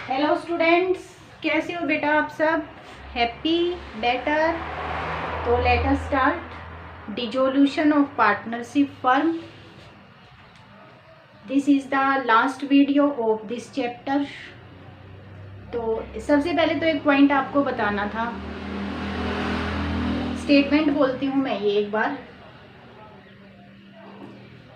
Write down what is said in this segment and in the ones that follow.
Hello students, कैसे हो बेटा आप सब? Happy, better? तो let us start dissolution of partnership firm. This is the last video of this chapter. तो सबसे पहले तो एक पॉइंट आपको बताना था, स्टेटमेंट बोलती हूँ मैं ये एक बार।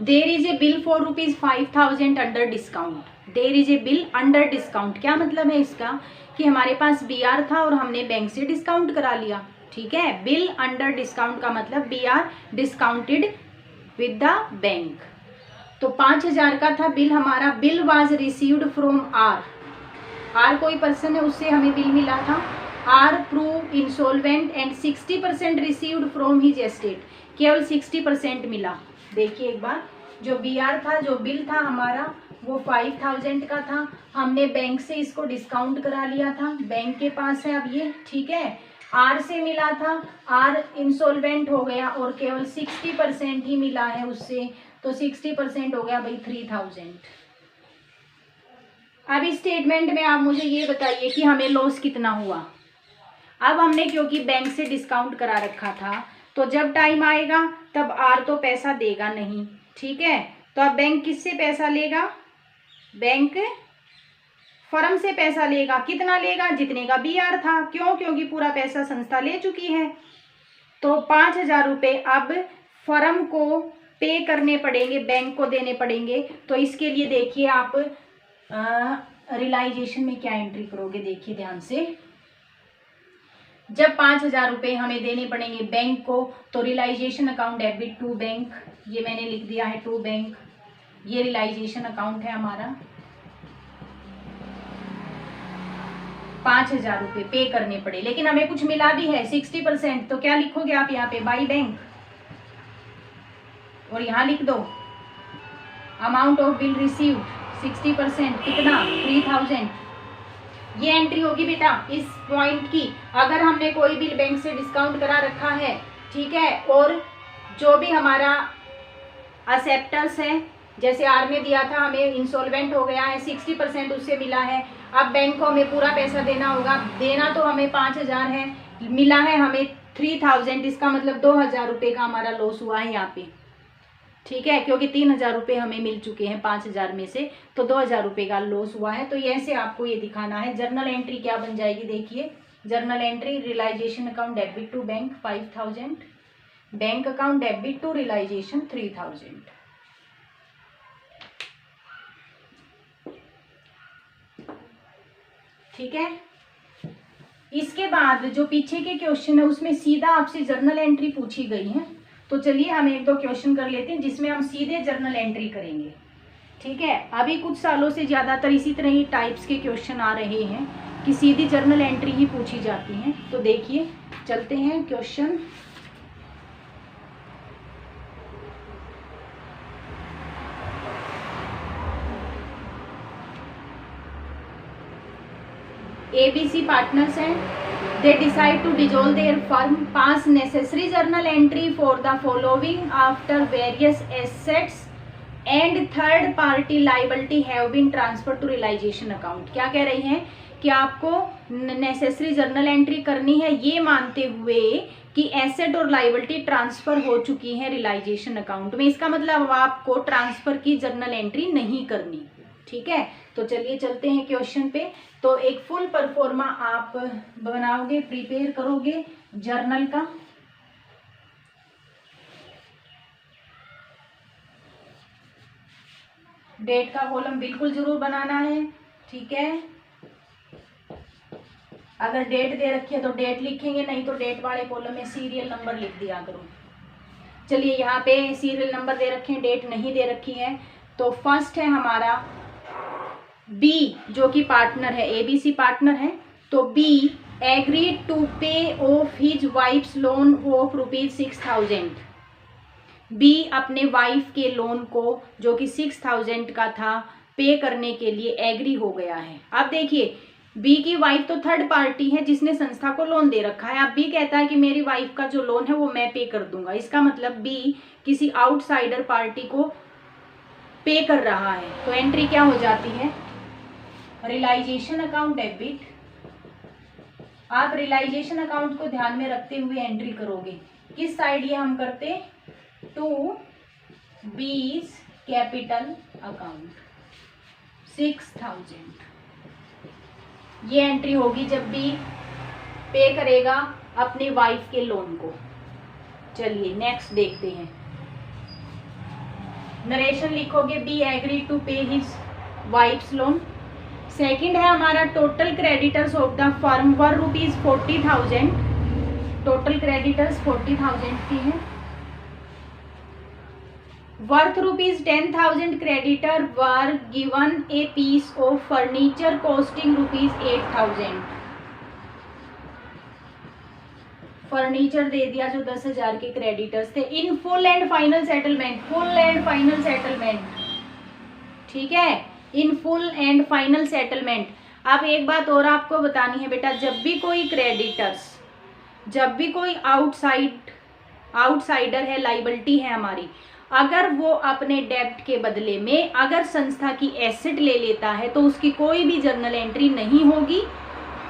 There is a bill for ₹5,000 under discount. There is a bill under discount क्या मतलब है इसका कि हमारे पास BR था और हमने बैंक से डिस्काउंट करा लिया। ठीक है, बिल अंडर डिस्काउंट का मतलब BR discounted with the bank. तो 5,000 का था बिल हमारा। Bill was received from R कोई पर्सन है, उससे हमें बिल मिला था। R prove insolvent and 60% received from his estate. केवल 60% मिला। देखिए एक बार, जो BR था, जो बिल था हमारा, वो 5,000 का था। हमने बैंक से इसको डिस्काउंट करा लिया था, बैंक के पास है अब ये। ठीक है, आर से मिला था, आर इंसॉल्वेंट हो गया और केवल 60% ही मिला है उससे, तो 60% हो गया भाई 3,000। अब इस स्टेटमेंट में आप मुझे ये बताइए कि हमें लॉस कितना हुआ। अब हमने क्योंकि बैंक से डिस्काउंट करा रखा था, तो जब टाइम आएगा तब आर तो पैसा देगा नहीं। ठीक है, तो अब बैंक किससे पैसा लेगा? बैंक फर्म से पैसा लेगा। कितना लेगा? जितने का BR था। क्यों? क्योंकि पूरा पैसा संस्था ले चुकी है। तो 5,000 रुपये अब फर्म को पे करने पड़ेंगे, बैंक को देने पड़ेंगे। तो इसके लिए देखिए आप रियलाइजेशन में क्या एंट्री करोगे, देखिए ध्यान से। जब 5,000 रुपये हमें देने पड़ेंगे बैंक को, तो realisation account debit to bank, ये मैंने लिख दिया है टू बैंक। ये रियलाइजेशन अकाउंट है हमारा। 5,000 रुपये पे करने पड़े, लेकिन हमें कुछ मिला भी है 60%। तो क्या लिखोगे आप यहाँ पे? By bank. और यहाँ लिख दो अमाउंट ऑफ बिल रिसीव्ड 60%, कितना? 3,000। ये एंट्री होगी बेटा इस पॉइंट की। अगर हमने कोई बिल बैंक से डिस्काउंट करा रखा है, ठीक है, और जो भी हमारा एक्सेप्टेंस है, जैसे आर में दिया था, हमें इंसॉल्वेंट हो गया है, 60% उससे मिला है। अब बैंक को हमें पूरा पैसा देना होगा। देना तो हमें 5,000 है, मिला है हमें 3,000। इसका मतलब 2,000 रुपये का हमारा लॉस हुआ है यहाँ पे। ठीक है, क्योंकि 3,000 रुपये हमें मिल चुके हैं 5,000 में से, तो 2,000 रुपये का लॉस हुआ है। तो ऐसे आपको ये दिखाना है। जर्नल एंट्री क्या बन जाएगी, देखिए। Journal entry realisation account debit to bank 5,000, bank account debit to realisation 3,000। ठीक है, इसके बाद जो पीछे के क्वेश्चन है उसमें सीधा आपसे जर्नल एंट्री पूछी गई है। तो चलिए हम एक दो क्वेश्चन कर लेते हैं जिसमें हम सीधे जर्नल एंट्री करेंगे। ठीक है, अभी कुछ सालों से ज़्यादातर इसी तरह ही टाइप्स के क्वेश्चन आ रहे हैं कि सीधी जर्नल एंट्री ही पूछी जाती हैं। तो देखिए, चलते हैं क्वेश्चन। ABC पार्टनर्स हैं, they decide to dissolve their firm, pass necessary journal entry for the following after various assets and third party liability have been transferred to realization account। क्या कह रही हैं कि आपको नेसेसरी जर्नल एंट्री करनी है ये मानते हुए कि एसेट और लाइबिलिटी ट्रांसफर हो चुकी है रियलाइजेशन अकाउंट में। इसका मतलब आपको ट्रांसफर की जर्नल एंट्री नहीं करनी। ठीक है, तो चलिए चलते हैं क्वेश्चन पे। तो एक फुल परफॉर्मा आप बनाओगे, प्रिपेयर करोगे जर्नल का। डेट का कॉलम बिल्कुल जरूर बनाना है। ठीक है, अगर डेट दे रखी है तो डेट लिखेंगे, नहीं तो डेट वाले कॉलम में सीरियल नंबर लिख दिया करो। चलिए यहाँ पे सीरियल नंबर दे रखे हैं, डेट नहीं दे रखी है। तो फर्स्ट है हमारा B, जो कि पार्टनर है, ABC पार्टनर है। तो B एग्रीड टू पे of his wife's loan of ₹6,000। B अपने वाइफ के लोन को, जो कि 6,000 का था, पे करने के लिए एग्री हो गया है। अब देखिए, B की वाइफ तो थर्ड पार्टी है जिसने संस्था को लोन दे रखा है। अब B कहता है कि मेरी वाइफ का जो लोन है वो मैं पे कर दूंगा। इसका मतलब B किसी आउटसाइडर पार्टी को पे कर रहा है। तो एंट्री क्या हो जाती है? रियलाइजेशन अकाउंट डेबिट, आप रियलाइजेशन अकाउंट को ध्यान में रखते हुए एंट्री करोगे। किस साइड ये हम करते, टू बीज कैपिटल अकाउंट 6000, ये एंट्री होगी जब बी पे करेगा अपने वाइफ के लोन को। चलिए नेक्स्ट देखते हैं। नरेशन लिखोगे B agree to pay his wife's loan. Second है हमारा total creditors of the firm were ₹40,000, total creditors 40,000 की है। Worth ₹10,000 creditor were given a piece of furniture costing ₹8,000, furniture दे दिया जो 10,000 के क्रेडिटर्स थे। In full and final settlement, full and final settlement, ठीक है, in full and final settlement. अब एक बात और आपको बतानी है बेटा, जब भी कोई क्रेडिटर्स, जब भी कोई आउटसाइडर है, लाइबिलिटी है हमारी, अगर वो अपने डेब्ट के बदले में अगर संस्था की एसेट ले लेता है तो उसकी कोई भी जर्नल एंट्री नहीं होगी,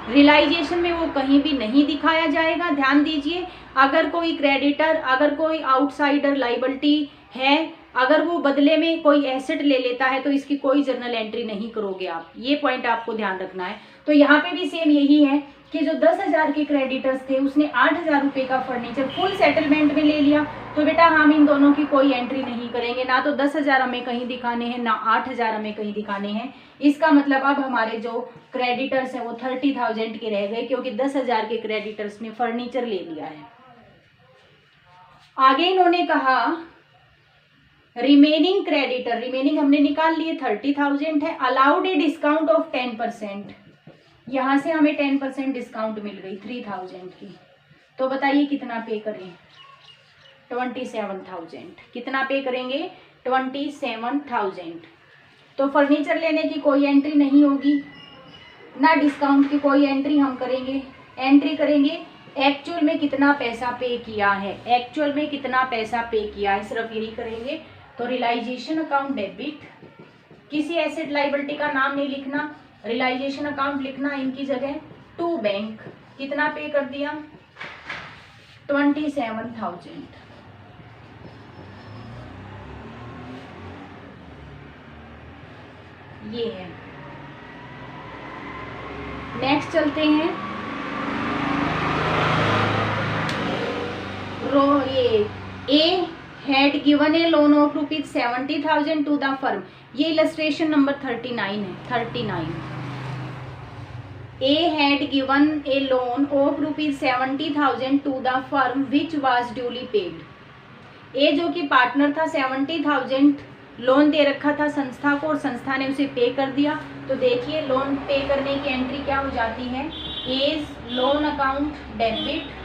रियलाइजेशन में वो कहीं भी नहीं दिखाया जाएगा। ध्यान दीजिए, अगर कोई क्रेडिटर, अगर कोई आउटसाइडर लाइबिलिटी है, अगर वो बदले में कोई एसेट ले लेता है तो इसकी कोई जर्नल एंट्री नहीं करोगे आप, ये पॉइंट आपको ध्यान रखना है। तो यहाँ पे भी सेम यही है कि जो 10,000 के क्रेडिटर्स थे उसने 8,000 रुपये का फर्नीचर फुल सेटलमेंट में ले लिया, तो बेटा हम इन दोनों की कोई एंट्री नहीं करेंगे, ना तो 10,000 हमें कहीं दिखाने हैं, ना 8,000 हमें कहीं दिखाने हैं। इसका मतलब अब हमारे जो क्रेडिटर्स हैं वो 30,000 के रह गए, क्योंकि 10,000 के क्रेडिटर्स ने फर्नीचर ले लिया है। आगे इन्होंने कहा रिमेनिंग क्रेडिटर, रिमेनिंग हमने निकाल लिए 30,000 है, अलाउड ए डिस्काउंट ऑफ 10%, यहाँ से हमें 10% डिस्काउंट मिल गई 3,000 की। तो बताइए कितना पे करें, 27,000। कितना पे करेंगे, 27,000। तो फर्नीचर लेने की कोई एंट्री नहीं होगी, ना डिस्काउंट की कोई एंट्री हम करेंगे। एंट्री करेंगे एक्चुअल में कितना पैसा पे किया है, एक्चुअल में कितना पैसा पे किया है, सिर्फ यही करेंगे। तो रियलाइजेशन अकाउंट डेबिट, किसी एसेट लाइबिलिटी का नाम नहीं लिखना, रियलाइजेशन अकाउंट लिखना इनकी जगह। टू बैंक, कितना पे कर दिया, 27,000। ये है। नेक्स्ट चलते हैं, ये A had given a loan of ₹70,000 to the firm, ये इलस्ट्रेशन नंबर 39 है, 39। A had given a loan of ₹70,000 to the firm which was duly paid. A जो कि पार्टनर था 70,000 लोन दे रखा था संस्था को और संस्था ने उसे पे कर दिया। तो देखिए लोन पे करने की एंट्री क्या हो जाती है, as loan account debit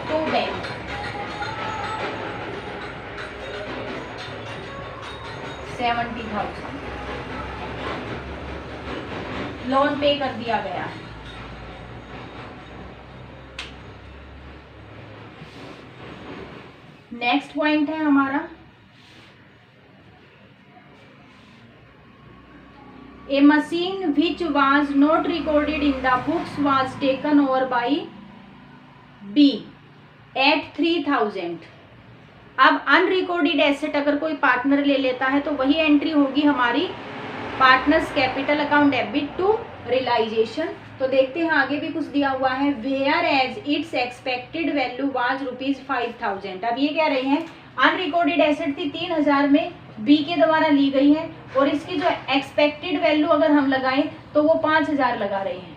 to bank, 70,000 loan pay कर दिया गया। नेक्स्ट पॉइंट है हमारा, a machine which was not recorded in the books was taken over by B at 3,000। अब अनरिकॉर्डेड एसेट अगर कोई पार्टनर ले लेता है तो वही एंट्री होगी हमारी partners capital account debit to realisation. तो देखते हैं आगे भी कुछ दिया हुआ है, whereas it's expected value was ₹5,000। अब ये कह रहे हैं अनरिकॉर्डेड एसेट थी 3,000 में, बी के द्वारा ली गई है और इसकी जो एक्सपेक्टेड वैल्यू अगर हम लगाएं तो वो 5,000 लगा रहे हैं।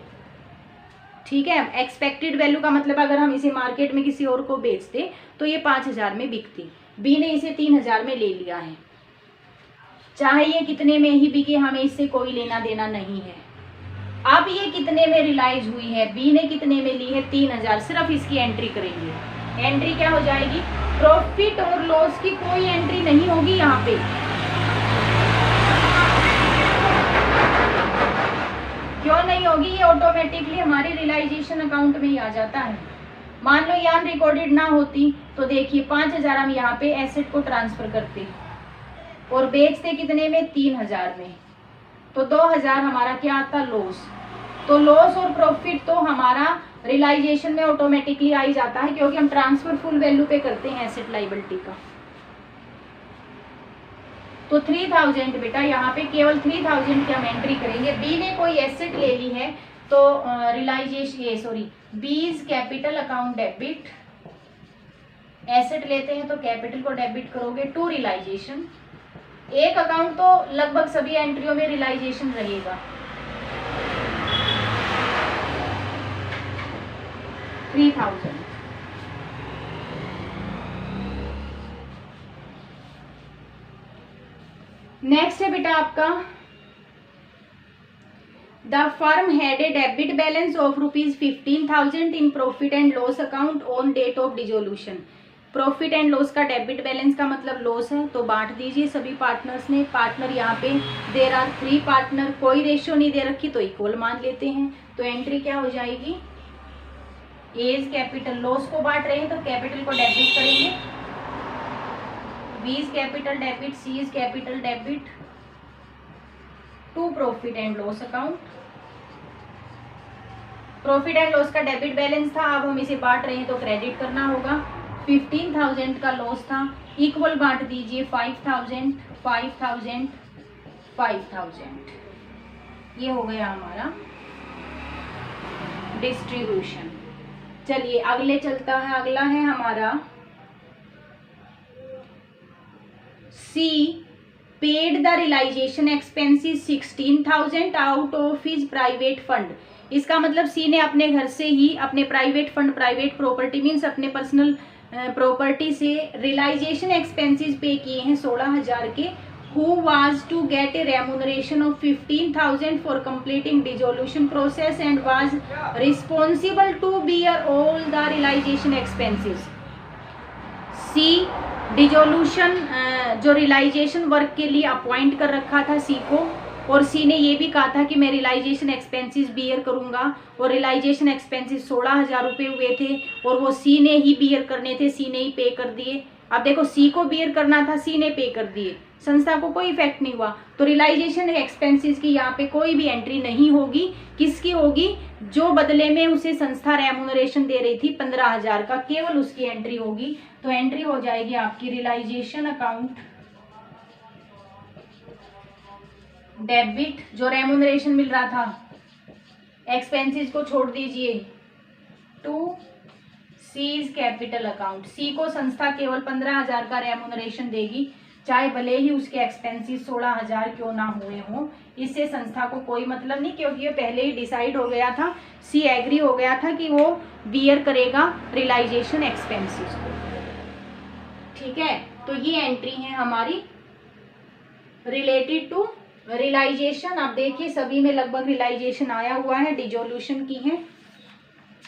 ठीक है, एक्सपेक्टेड वैल्यू का मतलब अगर हम इसे मार्केट में किसी और को बेचते तो ये 5,000 में बिकती, बी ने इसे 3,000 में ले लिया है। चाहे ये कितने में ही बिके, हमें इससे कोई लेना देना नहीं है। अब ये कितने में रियलाइज हुई है, बी ने कितने में ली है, 3,000, सिर्फ इसकी एंट्री करेंगे। एंट्री क्या हो जाएगी, प्रॉफिट और लॉस की कोई एंट्री नहीं होगी यहाँ पे। क्यों नहीं होगी, ये ऑटोमेटिकली हमारे रियलाइजेशन अकाउंट में ही आ जाता है। मान लो ये अनरिकॉर्डेड ना होती तो देखिए 5,000 हम यहाँ पे एसेट को ट्रांसफर करते और बेचते कितने में, 3,000 में। तो 2000 हमारा क्या आता, लॉस। तो लॉस और प्रॉफिट तो हमारा रियलाइजेशन में ऑटोमेटिकली आ ही जाता है, क्योंकि हम ट्रांसफर फुल वैल्यू पे करते हैं एसेट लायबिलिटी का। तो 3000 बेटा यहाँ पे केवल 3000 की हम एंट्री करेंगे। बी ने कोई एसेट ले ली है तो रियलाइजेशन बीज कैपिटल अकाउंट डेबिट, एसेट लेते हैं तो कैपिटल को डेबिट करोगे टू रियलाइजेशन। एक अकाउंट तो लगभग सभी एंट्रियों में रियलाइजेशन रहेगा। 3000। नेक्स्ट है बेटा आपका the firm had a debit balance of ₹15,000 in profit and loss account on date of dissolution. Profit and loss का डेबिट बैलेंस का मतलब लॉस है, तो बांट दीजिए सभी पार्टनर्स ने। पार्टनर यहाँ पे देर आर 3 पार्टनर, कोई रेशियो नहीं दे रखी तो इक्वल मान लेते हैं। तो एंट्री क्या हो जाएगी, एज कैपिटल, लॉस को बांट रहे हैं तो कैपिटल को डेबिट करेंगे, B's capital debit, C's capital debit to profit and loss account. Profit and loss का डेबिट बैलेंस था, अब हम इसे बांट रहे हैं तो क्रेडिट करना होगा। 15,000 का लॉस था, इक्वल बांट दीजिए 5,000, 5,000, 5,000। ये हो गया हमारा डिस्ट्रीब्यूशन। चलिए अगले चलता है, अगला है हमारा C paid the realization expenses 16,000 out of his private fund. इसका मतलब सी ने अपने घर से ही, अपने private fund, private property means अपने पर्सनल प्रॉपर्टी से रियलाइजेशन एक्सपेंसेस पे किए हैं 16,000 के। Who was to get a remuneration of 15,000 for completing dissolution process and was responsible to bear all the realization expenses. C dissolution जो realization work के लिए appoint कर रखा था सी को, और सी ने ये भी कहा था कि मैं रियलाइजेशन एक्सपेंसेस बियर करूंगा, और रियलाइजेशन एक्सपेंसेस 16,000 रुपये हुए थे और वो सी ने ही बियर करने थे, सी ने ही पे कर दिए। अब देखो सी को बियर करना था, सी ने पे कर दिए, संस्था को कोई इफेक्ट नहीं हुआ। तो रियलाइजेशन एक्सपेंसेस की यहाँ पे कोई भी एंट्री नहीं होगी। किसकी होगी, जो बदले में उसे संस्था रेम्यूनरेशन दे रही थी 15,000 का, केवल उसकी एंट्री होगी। तो एंट्री हो जाएगी आपकी रियलाइजेशन अकाउंट डेबिट, जो रेम्यूनरेशन मिल रहा था, एक्सपेंसेस को छोड़ दीजिए, टू सीज कैपिटल अकाउंट। सी को संस्था केवल 15,000 का रेम्यूनरेशन देगी, चाहे भले ही उसके एक्सपेंसेस 16,000 क्यों ना हुए हों। इससे संस्था को कोई मतलब नहीं, क्योंकि ये पहले ही डिसाइड हो गया था, सी एग्री हो गया था कि वो बियर करेगा रियलाइजेशन एक्सपेंसेस को। ठीक है, तो ये एंट्री है हमारी रिलेटेड टू रियलाइजेशन। अब देखिए सभी में लगभग रियलाइजेशन आया हुआ है, डिसोल्यूशन की है।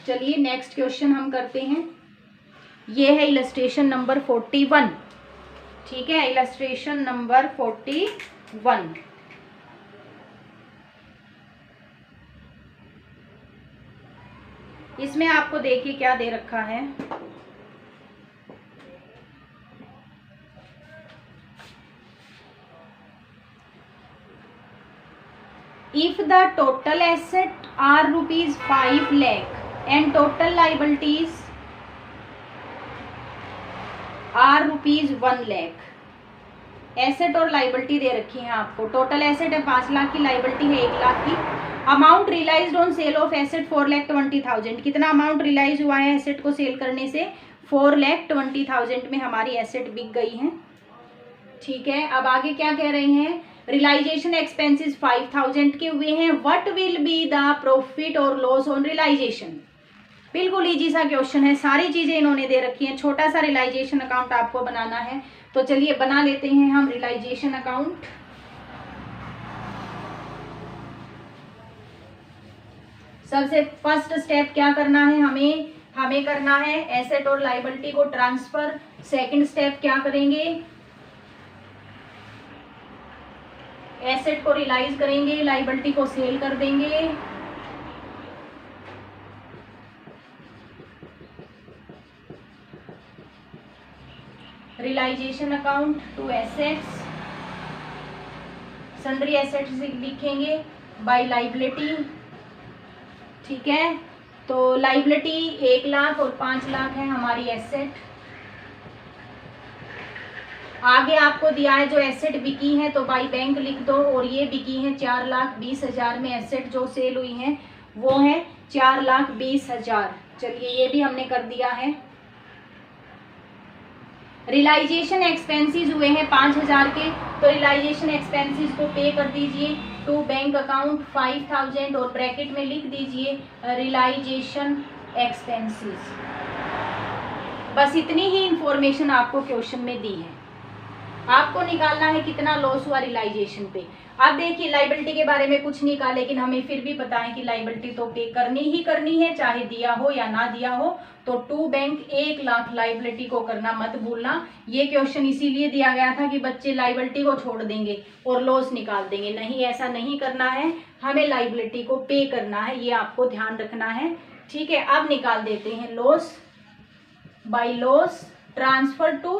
चलिए नेक्स्ट क्वेश्चन हम करते हैं। ये है इलस्ट्रेशन नंबर 41। ठीक है, इलस्ट्रेशन नंबर 41। इसमें आपको देखिए क्या दे रखा है, if the total asset are ₹5 lakh and total liabilities are ₹1 lakh। Asset और लाइबिलिटी दे रखी है आपको। टोटल एसेट है 5 लाख की, लाइबिलिटी है 1 लाख की। Amount realised on sale of asset 4,20,000। कितना अमाउंट रियलाइज हुआ है एसेट को सेल करने से, 4,20,000 में हमारी एसेट बिक गई है। ठीक है, अब आगे क्या कह रहे हैं, रियलाइजेशन एक्सपेंसेस 5,000 के हुए हैं। What will be the profit और लॉस ऑन रियलाइजेशन। बिल्कुल इजी सा क्वेश्चन है, सारी चीजें इन्होंने दे रखी हैं। छोटा सा रियलाइजेशन अकाउंट आपको बनाना है, तो चलिए बना लेते हैं हम रियलाइजेशन अकाउंट। सबसे फर्स्ट स्टेप क्या करना है, हमें करना है एसेट और लाइबिलिटी को ट्रांसफर। सेकंड स्टेप क्या करेंगे, एसेट को रियलाइज करेंगे, लाइबिलिटी को सेल कर देंगे। Realisation account to assets, sundry assets लिखेंगे बाय लाइबिलिटी, ठीक है। तो लाइबिलिटी 1 लाख और 5 लाख है हमारी एसेट। आगे आपको दिया है जो एसेट बिकी है तो बाय बैंक लिख दो, और ये बिकी है 4,20,000 में। एसेट जो सेल हुई है वो है 4,20,000। चलिए ये भी हमने कर दिया है। रियलाइजेशन एक्सपेंसेस हुए हैं 5,000 के, तो रियलाइजेशन एक्सपेंसेस को पे कर दीजिए टू बैंक अकाउंट 5,000 और ब्रैकेट में लिख दीजिए रियलाइजेशन एक्सपेंसेस। बस इतनी ही इंफॉर्मेशन आपको क्वेश्चन में दी है। आपको निकालना है कितना लॉस हुआ रियलाइजेशन पे। अब देखिए लाइबिलिटी के बारे में कुछ नहीं कहा, लेकिन हमें फिर भी पता है कि लाइबिलिटी तो पे करनी ही करनी है, चाहे दिया हो या ना दिया हो। तो टू बैंक 1 लाख लाइबिलिटी को करना मत भूलना। ये क्वेश्चन इसीलिए दिया गया था कि बच्चे लाइबिलिटी को छोड़ देंगे और लॉस निकाल देंगे। नहीं, ऐसा नहीं करना है, हमें लाइबिलिटी को पे करना है, ये आपको ध्यान रखना है, ठीक है। अब निकाल देते हैं loss by loss transfer to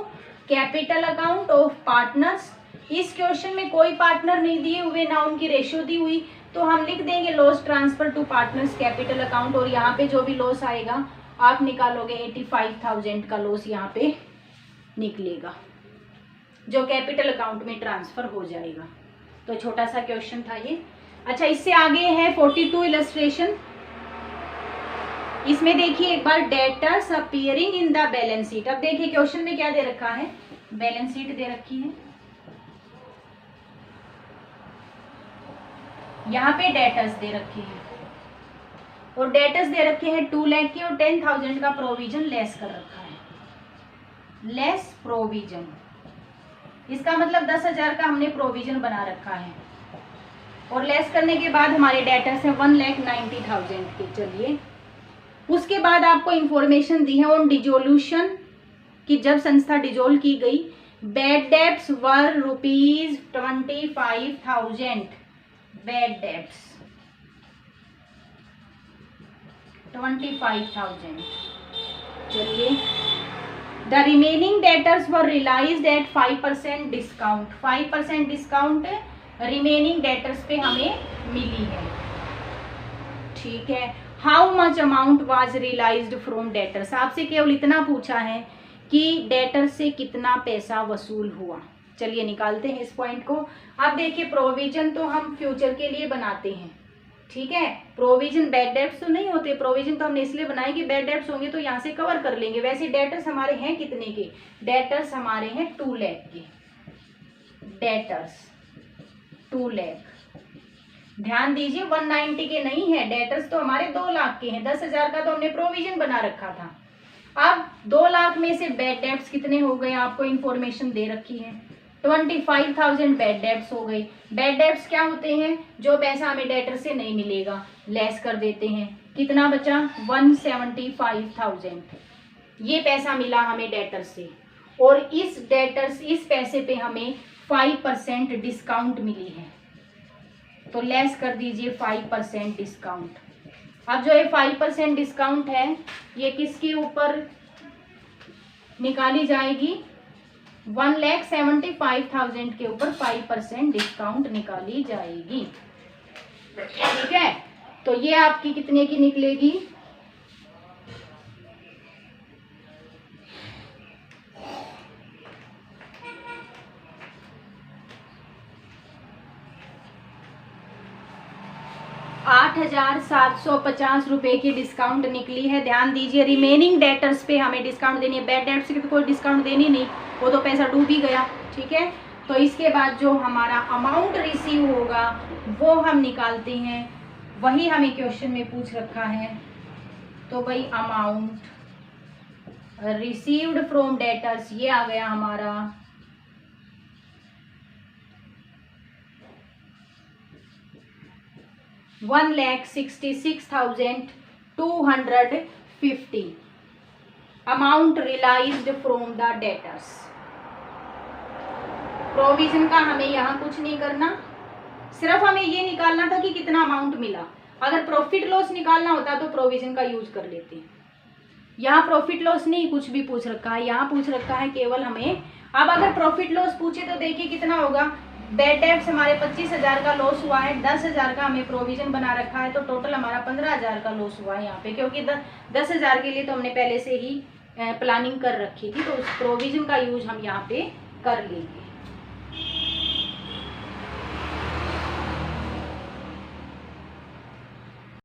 capital account of partners. इस क्वेश्चन में कोई पार्टनर नहीं दिए हुए, ना उनकी रेशियो दी हुई, तो हम लिख देंगे loss transfer to partners capital account. और यहाँ पे जो भी लॉस आएगा आप निकालोगे 85,000 का लॉस यहाँ पे निकलेगा, जो कैपिटल अकाउंट में ट्रांसफर हो जाएगा। तो छोटा सा क्वेश्चन था ये। अच्छा, इससे आगे है 42 इलस्ट्रेशन। इसमें देखिए एक बार debtors appearing in the balance sheet. अब देखिए क्वेश्चन में क्या दे रखा है, बैलेंस शीट दे रखी है, यहाँ पे डेटर्स दे रखे हैं और डेटर्स दे रखे हैं 2 लाख के, और 10,000 का प्रोविजन लेस कर रखा है। लेस प्रोविजन इसका मतलब 10,000 का हमने प्रोविजन बना रखा है, और लेस करने के बाद हमारे डेटर्स हैं 1,90,000 के। चलिए उसके बाद आपको इंफॉर्मेशन दी है ऑन डिजोल्यूशन कि जब संस्था डिजोल्व की गई, bad debts were ₹25,000। Bad debts 25,000। चलिए the remaining debtors were realised at 5% discount. 5% discount remaining debtors पे हमें मिली है, ठीक है। How much amount was realised from debtors. आपसे केवल इतना पूछा है कि डेटर से कितना पैसा वसूल हुआ। चलिए निकालते हैं इस पॉइंट को। अब देखिए प्रोविजन तो हम फ्यूचर के लिए बनाते हैं, ठीक है। प्रोविजन बैड डेट्स तो नहीं होते, प्रोविजन तो हमने इसलिए बनाए कि बैड डेट्स होंगे तो यहाँ से कवर कर लेंगे। वैसे डेटर्स हमारे हैं कितने के, डेटर्स हमारे हैं 2 लाख के। डेटर्स 2 लाख, ध्यान दीजिए 190 के नहीं है, डेटर्स तो हमारे 2 लाख के हैं। 10,000 का तो हमने प्रोविजन बना रखा था। अब 2 लाख में से बैड डेट्स कितने हो गए, आपको इंफॉर्मेशन दे रखी है। 25,000 बैड डेट्स हो गई। बैड डेट्स क्या होते हैं, जो पैसा हमें डेटर से नहीं मिलेगा, लेस कर देते हैं। कितना बचा, 175,000। ये पैसा मिला हमें डेटर से, और इस पैसे पे हमें 5% डिस्काउंट मिली है, तो लेस कर दीजिए 5% डिस्काउंट। अब जो ये 5% डिस्काउंट है ये किसके ऊपर निकाली जाएगी, 1,75,000 के ऊपर 5% डिस्काउंट निकाली जाएगी, ठीक है। तो ये आपकी कितने की निकलेगी, 8,750 रुपए की डिस्काउंट निकली है। ध्यान दीजिए रिमेनिंग डेटर्स पे हमें डिस्काउंट देनी है, बैड डेट्स की तो कोई डिस्काउंट देनी नहीं, वो तो पैसा डूब ही गया, ठीक है। तो इसके बाद जो हमारा अमाउंट रिसीव होगा वो हम निकालते हैं, वही हमें क्वेश्चन में पूछ रखा है। तो भाई अमाउंट रिसीव्ड फ्रॉम डेटर्स ये आ गया हमारा 1,66,250 amount realised from the debtors. Provision का हमें यहाँ कुछ नहीं करना, सिर्फ हमें ये निकालना था कि कितना अमाउंट मिला। अगर प्रॉफिट लॉस निकालना होता तो प्रोविजन का यूज कर लेते हैं। यहाँ प्रॉफिट लॉस नहीं कुछ भी पूछ रखा है, यहाँ पूछ रखा है केवल हमें। अब अगर प्रॉफिट लॉस पूछे तो देखिए कितना होगा, बैड डेब्ट्स हमारे 25,000 का लॉस हुआ है, 10,000 का हमें प्रोविजन बना रखा है, तो टोटल हमारा 15,000 का लॉस हुआ है यहाँ पे, क्योंकि 10,000 के लिए तो हमने पहले से ही प्लानिंग कर रखी थी, तो उस प्रोविजन का यूज हम यहाँ पे कर लेंगे।